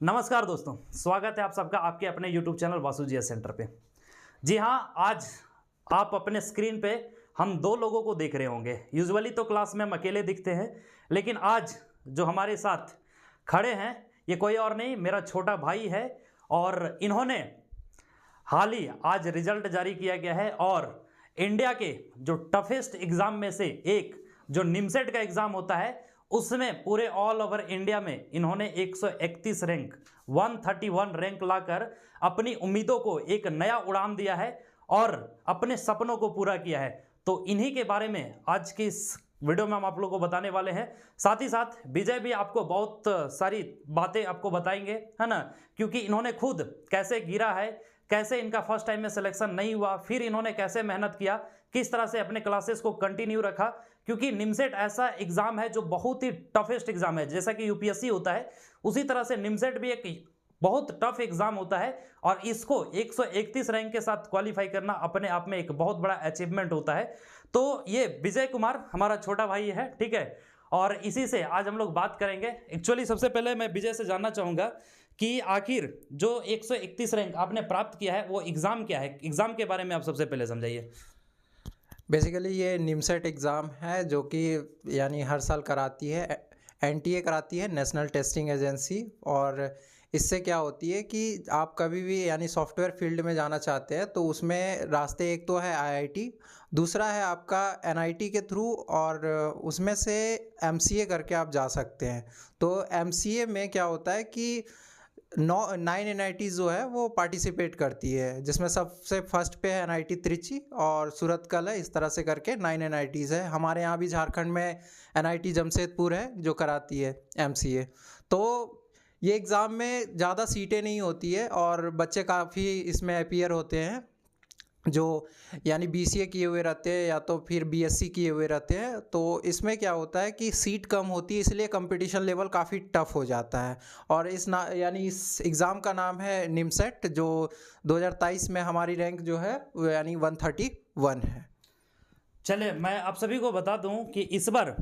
नमस्कार दोस्तों, स्वागत है आप सबका आपके अपने YouTube चैनल वासु जी सेंटर पे। जी हाँ, आज आप अपने स्क्रीन पे हम दो लोगों को देख रहे होंगे। यूजुअली तो क्लास में हम अकेले दिखते हैं, लेकिन आज जो हमारे साथ खड़े हैं ये कोई और नहीं, मेरा छोटा भाई है। और इन्होंने हाल ही आज रिजल्ट जारी किया गया है और इंडिया के जो टफेस्ट एग्ज़ाम में से एक जो निमसेट का एग्ज़ाम होता है उसमें पूरे ऑल ओवर इंडिया में इन्होंने 131 रैंक 131 रैंक लाकर अपनी उम्मीदों को एक नया उड़ान दिया है और अपने सपनों को पूरा किया है। तो इन्हीं के बारे में आज की इस वीडियो में हम आप लोगों को बताने वाले हैं। साथ ही साथ विजय भी आपको बहुत सारी बातें आपको बताएंगे, है ना, क्योंकि इन्होंने खुद कैसे गिरा है, कैसे इनका फर्स्ट टाइम में सिलेक्शन नहीं हुआ, फिर इन्होंने कैसे मेहनत किया, किस तरह से अपने क्लासेस को कंटिन्यू रखा। क्योंकि निमसेट ऐसा एग्जाम है जो बहुत ही टफेस्ट एग्जाम है। जैसा कि यूपीएससी होता है उसी तरह से निमसेट भी एक बहुत टफ एग्जाम होता है और इसको 131 रैंक के साथ क्वालिफाई करना अपने आप में एक बहुत बड़ा अचीवमेंट होता है। तो ये विजय कुमार हमारा छोटा भाई है, ठीक है, और इसी से आज हम लोग बात करेंगे। एक्चुअली सबसे पहले मैं विजय से जानना चाहूँगा कि आखिर जो 131 रैंक आपने प्राप्त किया है वो एग्ज़ाम क्या है, एग्ज़ाम के बारे में आप सबसे पहले समझाइए। बेसिकली ये निमसेट एग्ज़ाम है जो कि यानी हर साल कराती है, एनटीए कराती है, नेशनल टेस्टिंग एजेंसी। और इससे क्या होती है कि आप कभी भी यानी सॉफ्टवेयर फील्ड में जाना चाहते हैं तो उसमें रास्ते एक तो है आईआईटी, दूसरा है आपका एनआईटी के थ्रू, और उसमें से एमसीए करके आप जा सकते हैं। तो एमसीए में क्या होता है कि 9 एनआईटीज़ जो है वो पार्टिसिपेट करती है, जिसमें सबसे फर्स्ट पे है एनआईटी त्रिची और सूरतकल है। इस तरह से करके 9 एनआईटीज़ है। हमारे यहाँ भी झारखंड में एनआईटी जमशेदपुर है जो कराती है एमसीए। तो ये एग्ज़ाम में ज़्यादा सीटें नहीं होती है और बच्चे काफ़ी इसमें अपीयर होते हैं जो यानी बीसीए किए हुए रहते हैं या तो फिर बीएससी किए हुए रहते हैं। तो इसमें क्या होता है कि सीट कम होती है, इसलिए कंपटीशन लेवल काफ़ी टफ हो जाता है। और यानी इस एग्ज़ाम का नाम है निमसेट, जो 2023 में हमारी रैंक जो है वो यानी 131 है। चलिए मैं आप सभी को बता दूं कि इस बार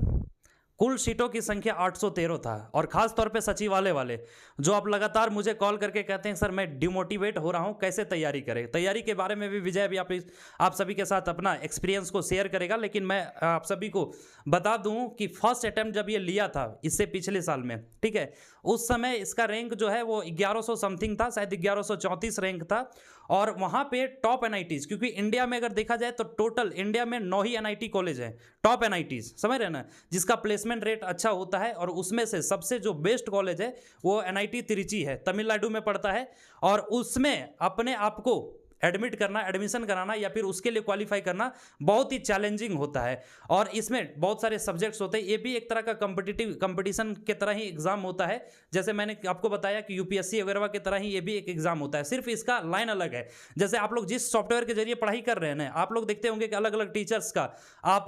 कुल सीटों की संख्या 813 था और खास तौर पे सचिवालय वाले जो आप लगातार मुझे कॉल करके कहते हैं सर मैं डिमोटिवेट हो रहा हूं, कैसे तैयारी करें। तैयारी के बारे में भी विजय भी आप सभी के साथ अपना एक्सपीरियंस को शेयर करेगा, लेकिन मैं आप सभी को बता दूं कि फर्स्ट अटैम्प्ट जब ये लिया था इससे पिछले साल में, ठीक है, उस समय इसका रैंक जो है वो 1100 समथिंग था, शायद 1134 रैंक था। और वहाँ पे टॉप एनआईटीज़, क्योंकि इंडिया में अगर देखा जाए तो टोटल इंडिया में 9 ही एनआईटी कॉलेज हैं टॉप एनआईटीज़, समझ रहे ना, जिसका प्लेसमेंट रेट अच्छा होता है। और उसमें से सबसे जो बेस्ट कॉलेज है वो एनआईटी तिरुचि है, तमिलनाडु में पड़ता है। और उसमें अपने आप को एडमिट करना, एडमिशन कराना या फिर उसके लिए क्वालिफाई करना बहुत ही चैलेंजिंग होता है। और इसमें बहुत सारे सब्जेक्ट्स होते हैं। ये भी एक तरह का कंपटीशन के तरह ही एग्जाम होता है। जैसे मैंने आपको बताया कि यूपीएससी वगैरह की तरह ही ये भी एक एग्जाम होता है, सिर्फ इसका लाइन अलग है। जैसे आप लोग जिस सॉफ्टवेयर के जरिए पढ़ाई कर रहे हैं ना, आप लोग देखते होंगे कि अलग अलग टीचर्स का आप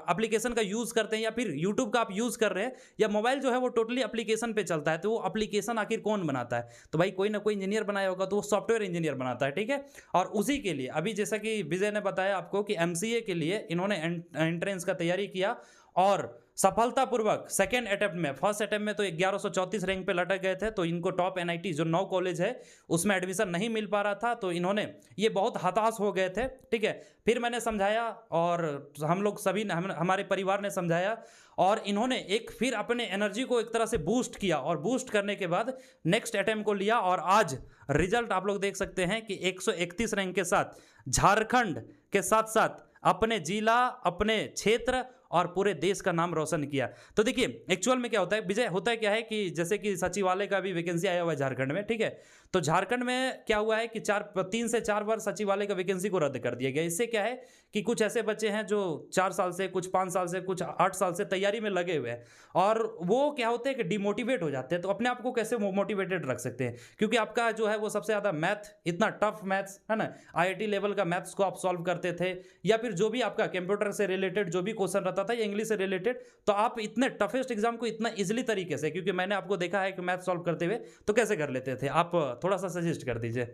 एप्लीकेशन का यूज़ करते हैं या फिर यूट्यूब का आप यूज़ कर रहे हैं, या मोबाइल जो है वो टोटली एप्लीकेशन पे चलता है। तो वो एप्लीकेशन आखिर कौन बनाता है? तो भाई कोई ना कोई इंजीनियर बनाया होगा, तो वो सॉफ्टवेयर इंजीनियर बनाता है, ठीक है। और उसी के लिए अभी जैसा कि विजय ने बताया आपको कि एमसीए के लिए इन्होंने एंट्रेंस का तैयारी किया और सफलतापूर्वक सेकेंड अटेम्प्ट में, फर्स्ट अटेम्प्ट में तो 1134 रैंक पे लटक गए थे। तो इनको टॉप एनआईटी जो 9 कॉलेज है उसमें एडमिशन नहीं मिल पा रहा था, तो इन्होंने ये बहुत हताश हो गए थे, ठीक है। फिर मैंने समझाया और हम लोग सभी ने, हमारे परिवार ने समझाया और इन्होंने एक फिर अपने एनर्जी को एक तरह से बूस्ट किया और बूस्ट करने के बाद नेक्स्ट अटेम्प्ट को लिया। और आज रिजल्ट आप लोग देख सकते हैं कि 131 रैंक के साथ झारखंड के साथ साथ अपने जिला, अपने क्षेत्र और पूरे देश का नाम रोशन किया। तो देखिए एक्चुअल में क्या होता है विजय, होता है क्या है कि जैसे कि सचिवालय का भी वैकेंसी आया हुआ है झारखंड में, ठीक है। तो झारखंड में क्या हुआ है कि 3 से 4 बार सचिवालय का वैकेंसी को रद्द कर दिया गया। इससे क्या है कि कुछ ऐसे बच्चे हैं जो 4 साल से, कुछ 5 साल से, कुछ 8 साल से तैयारी में लगे हुए हैं और वो क्या होते हैं कि डिमोटिवेट हो जाते हैं। तो अपने आप को कैसे मोटिवेटेड रख सकते हैं, क्योंकि आपका जो है वो सबसे ज़्यादा मैथ, इतना टफ मैथ्स है ना, आईआईटी लेवल का मैथ्स को आप सॉल्व करते थे, या फिर जो भी आपका कंप्यूटर से रिलेटेड जो भी क्वेश्चन रहता था या इंग्लिश से रिलेटेड, तो आप इतने टफेस्ट एग्जाम को इतना इजीली तरीके से, क्योंकि मैंने आपको देखा है कि मैथ सॉल्व करते हुए, तो कैसे कर लेते थे आप, थोड़ा सा सजेस्ट कर दीजिए।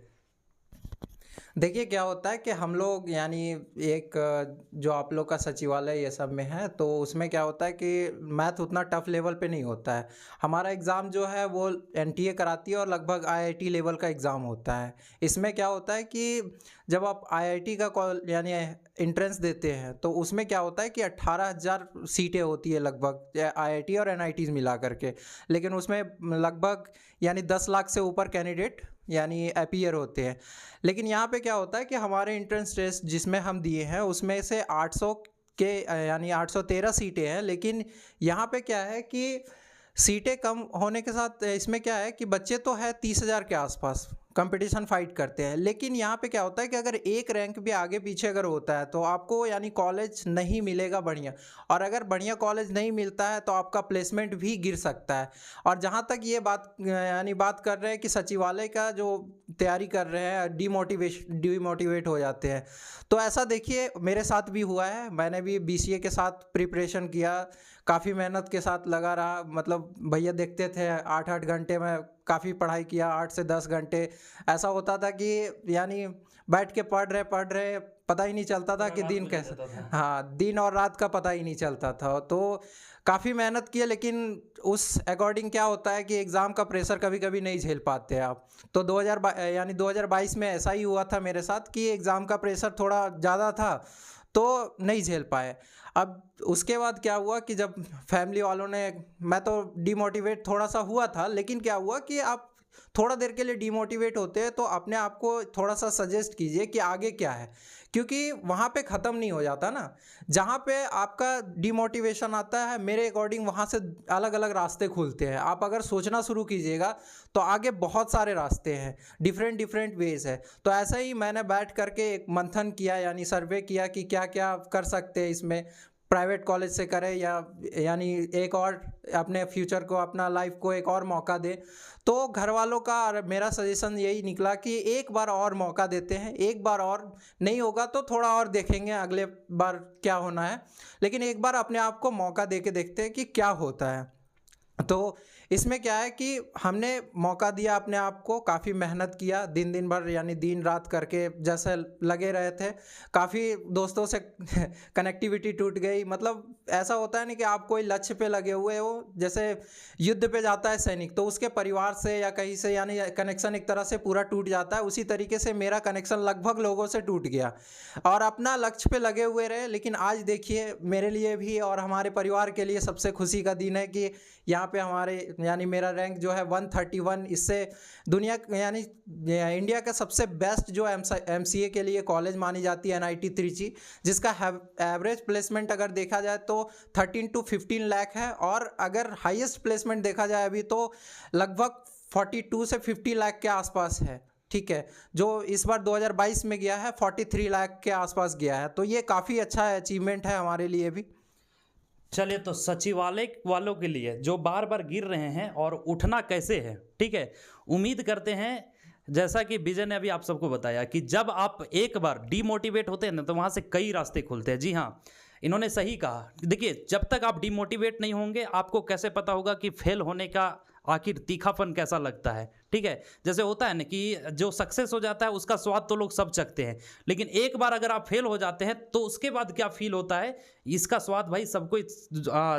देखिए क्या होता है कि हम लोग यानी एक जो आप लोग का सचिवालय ये सब में है, तो उसमें क्या होता है कि मैथ उतना टफ लेवल पे नहीं होता है। हमारा एग्ज़ाम जो है वो एनटीए कराती है और लगभग आईआईटी लेवल का एग्ज़ाम होता है। इसमें क्या होता है कि जब आप आईआईटी का कॉल यानी एंट्रेंस देते हैं, तो उसमें क्या होता है कि 18,000 सीटें होती है लगभग आईआईटी और एनआईटीज़ मिला करके। लेकिन उसमें लगभग यानी 10 लाख से ऊपर कैंडिडेट यानी अपीयर होते हैं। लेकिन यहाँ पे क्या होता है कि हमारे एंट्रेंस टेस्ट जिसमें हम दिए हैं उसमें से 800 के यानी 813 सीटें हैं। लेकिन यहाँ पे क्या है कि सीटें कम होने के साथ इसमें क्या है कि बच्चे तो है 30,000 के आसपास कंपटीशन फाइट करते हैं। लेकिन यहाँ पे क्या होता है कि अगर एक रैंक भी आगे पीछे अगर होता है तो आपको यानी कॉलेज नहीं मिलेगा बढ़िया, और अगर बढ़िया कॉलेज नहीं मिलता है तो आपका प्लेसमेंट भी गिर सकता है। और जहाँ तक ये बात यानी बात कर रहे हैं कि सचिवालय का जो तैयारी कर रहे हैं डीमोटिवेट हो जाते हैं, तो ऐसा देखिए मेरे साथ भी हुआ है। मैंने भी बीसीए के साथ प्रिपरेशन किया, काफ़ी मेहनत के साथ लगा रहा। मतलब भैया देखते थे 8-8 घंटे में काफ़ी पढ़ाई किया, 8 से 10 घंटे। ऐसा होता था कि यानी बैठ के पढ़ रहे पता ही नहीं चलता था कि दिन कैसे, हाँ, दिन और रात का पता ही नहीं चलता था। तो काफ़ी मेहनत की है, लेकिन उस अकॉर्डिंग क्या होता है कि एग्ज़ाम का प्रेशर कभी कभी नहीं झेल पाते आप। तो 2022 में ऐसा ही हुआ था मेरे साथ कि एग्ज़ाम का प्रेशर थोड़ा ज़्यादा था, तो नहीं झेल पाए। अब उसके बाद क्या हुआ कि जब फैमिली वालों ने, मैं तो डिमोटिवेट थोड़ा सा हुआ था, लेकिन क्या हुआ कि आप थोड़ा देर के लिए डिमोटिवेट होते हैं तो अपने आप को थोड़ा सा सजेस्ट कीजिए कि आगे क्या है, क्योंकि वहाँ पे ख़त्म नहीं हो जाता ना। जहाँ पे आपका डिमोटिवेशन आता है, मेरे अकॉर्डिंग वहाँ से अलग अलग रास्ते खुलते हैं। आप अगर सोचना शुरू कीजिएगा तो आगे बहुत सारे रास्ते हैं, डिफरेंट वेज है। तो ऐसा ही मैंने बैठ करके एक मंथन किया, यानी सर्वे किया कि क्या क्या कर सकते हैं इसमें, प्राइवेट कॉलेज से करें या यानी एक और अपने फ्यूचर को, अपना लाइफ को एक और मौका दें। तो घर वालों का और मेरा सजेशन यही निकला कि एक बार और मौका देते हैं, एक बार और नहीं होगा तो थोड़ा और देखेंगे अगले बार क्या होना है, लेकिन एक बार अपने आप को मौका दे के देखते हैं कि क्या होता है। तो इसमें क्या है कि हमने मौका दिया अपने आप को, काफ़ी मेहनत किया, दिन भर यानी दिन रात करके जैसे लगे रहे थे। काफ़ी दोस्तों से कनेक्टिविटी टूट गई। मतलब ऐसा होता है ना कि आप कोई लक्ष्य पे लगे हुए हो, जैसे युद्ध पे जाता है सैनिक तो उसके परिवार से या कहीं से यानी कनेक्शन एक तरह से पूरा टूट जाता है। उसी तरीके से मेरा कनेक्शन लगभग लोगों से टूट गया और अपना लक्ष्य पे लगे हुए रहे। लेकिन आज देखिए मेरे लिए भी और हमारे परिवार के लिए सबसे खुशी का दिन है कि यहाँ पे हमारे यानी मेरा रैंक जो है 131, इससे दुनिया यानी इंडिया का सबसे बेस्ट जो एमसीए के लिए कॉलेज मानी जाती है एनआईटी त्रिची, जिसका एवरेज प्लेसमेंट अगर देखा जाए तो 13 to 15 लाख है, और अगर हाईएस्ट प्लेसमेंट देखा जाए अभी तो लगभग 42 से 50 लाख के आसपास है। ठीक है, जो इस बार 2022 में गया है 43 लाख के आसपास गया है। तो ये काफ़ी अच्छा अचीवमेंट है हमारे लिए भी। चलिए, तो सचिवालय वालों के लिए जो बार बार गिर रहे हैं और उठना कैसे है, ठीक है, उम्मीद करते हैं जैसा कि विजय ने अभी आप सबको बताया कि जब आप एक बार डीमोटिवेट होते हैं ना तो वहाँ से कई रास्ते खुलते हैं। जी हाँ, इन्होंने सही कहा। देखिए, जब तक आप डीमोटिवेट नहीं होंगे आपको कैसे पता होगा कि फेल होने का आखिर तीखापन कैसा लगता है। ठीक है, जैसे होता है ना कि जो सक्सेस हो जाता है उसका स्वाद तो लोग सब चखते हैं, लेकिन एक बार अगर आप फेल हो जाते हैं तो उसके बाद क्या फील होता है, इसका स्वाद भाई सबको,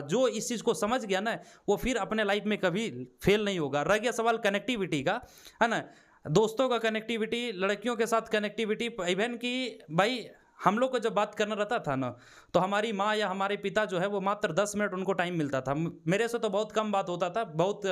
जो इस चीज़ को समझ गया ना वो फिर अपने लाइफ में कभी फेल नहीं होगा। रह गया सवाल कनेक्टिविटी का, है ना, दोस्तों का कनेक्टिविटी, लड़कियों के साथ कनेक्टिविटी, इवन कि भाई हम लोग को जब बात करना रहता था ना तो हमारी माँ या हमारे पिता जो है वो मात्र 10 मिनट उनको टाइम मिलता था। मेरे से तो बहुत कम बात होता था। बहुत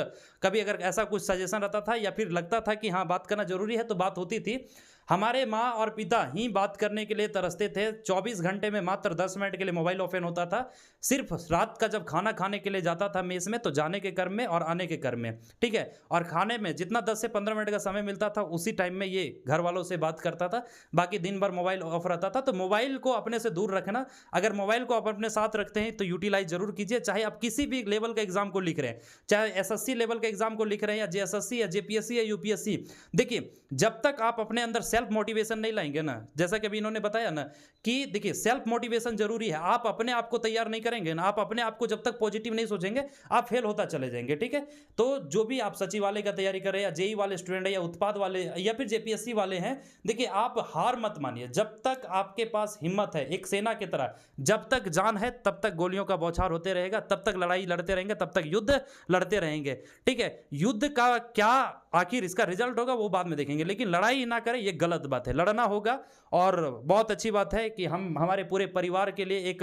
कभी अगर ऐसा कुछ सजेशन रहता था या फिर लगता था कि हाँ बात करना ज़रूरी है तो बात होती थी। हमारे माँ और पिता ही बात करने के लिए तरसते थे। 24 घंटे में मात्र 10 मिनट के लिए मोबाइल ओपन होता था। सिर्फ रात का जब खाना खाने के लिए जाता था मेस में तो जाने के क्रम में और आने के क्रम में, ठीक है, और खाने में जितना 10 से 15 मिनट का समय मिलता था उसी टाइम में ये घर वालों से बात करता था। बाकी दिन भर मोबाइल ऑफ रहता था। तो मोबाइल को अपने से दूर रखना, अगर मोबाइल को आप अपने साथ रखते हैं तो यूटिलाइज जरूर कीजिए। चाहे आप किसी भी लेवल का एग्जाम को लिख रहे हैं, चाहे एसएससी लेवल का एग्जाम को लिख रहे हैं या जेएसएससी या जेपीएससी या यूपीएससी, देखिए जब तक आप अपने अंदर सेल्फ सेल्फ मोटिवेशन नहीं लाएंगे ना, जैसा कि अभी इन्होंने बताया ना कि देखिए सेल्फ मोटिवेशन जरूरी है। आप अपने आप को तैयार नहीं करेंगे ना, आप अपने आप को जब तक पॉजिटिव नहीं सोचेंगे आप फेल होता चले जाएंगे, ठीक है। तो जो भी आप सचिवालय का तैयारी कर रहे हैं या जेई वाले स्टूडेंट है या उत्पाद वाले या फिर जेपीएससी वाले हैं, देखिए आप हार मत मानिए। जब तक आपके पास हिम्मत है, एक सेना की तरह जब तक जान है तब तक गोलियों का बौछार होते रहेगा, तब तक लड़ाई लड़ते रहेंगे, तब तक युद्ध लड़ते रहेंगे, ठीक है। युद्ध का क्या आखिर इसका रिजल्ट होगा वो बाद में देखेंगे, लेकिन लड़ाई ना करें ये गलत बात है, लड़ना होगा। और बहुत अच्छी बात है कि हम हमारे पूरे परिवार के लिए एक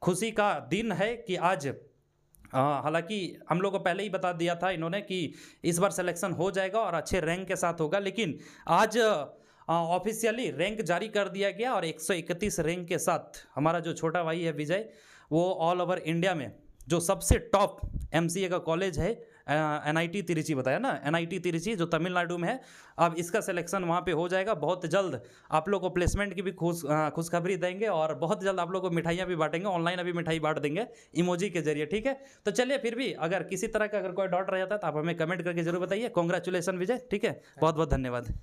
खुशी का दिन है कि आज हालांकि हम लोग को पहले ही बता दिया था इन्होंने कि इस बार सिलेक्शन हो जाएगा और अच्छे रैंक के साथ होगा, लेकिन आज ऑफिशियली रैंक जारी कर दिया गया और 131 रैंक के साथ हमारा जो छोटा भाई है विजय, वो ऑल ओवर इंडिया में जो सबसे टॉप एमसीए का कॉलेज है एनआईटी तिरुचि बताया ना, एनआईटी तिरुचि जो तमिलनाडु में है, अब इसका सिलेक्शन वहाँ पे हो जाएगा। बहुत जल्द आप लोग को प्लेसमेंट की भी खुशखबरी देंगे और बहुत जल्द आप लोग को मिठाइयाँ भी बांटेंगे, ऑनलाइन अभी मिठाई बांट देंगे इमोजी के जरिए, ठीक है। तो चलिए फिर भी अगर किसी तरह का अगर कोई डाउट रह जाता है तो आप हमें कमेंट करके जरूर बताइए। कॉन्ग्रेचुलेसन विजय, ठीक है, बहुत बहुत धन्यवाद।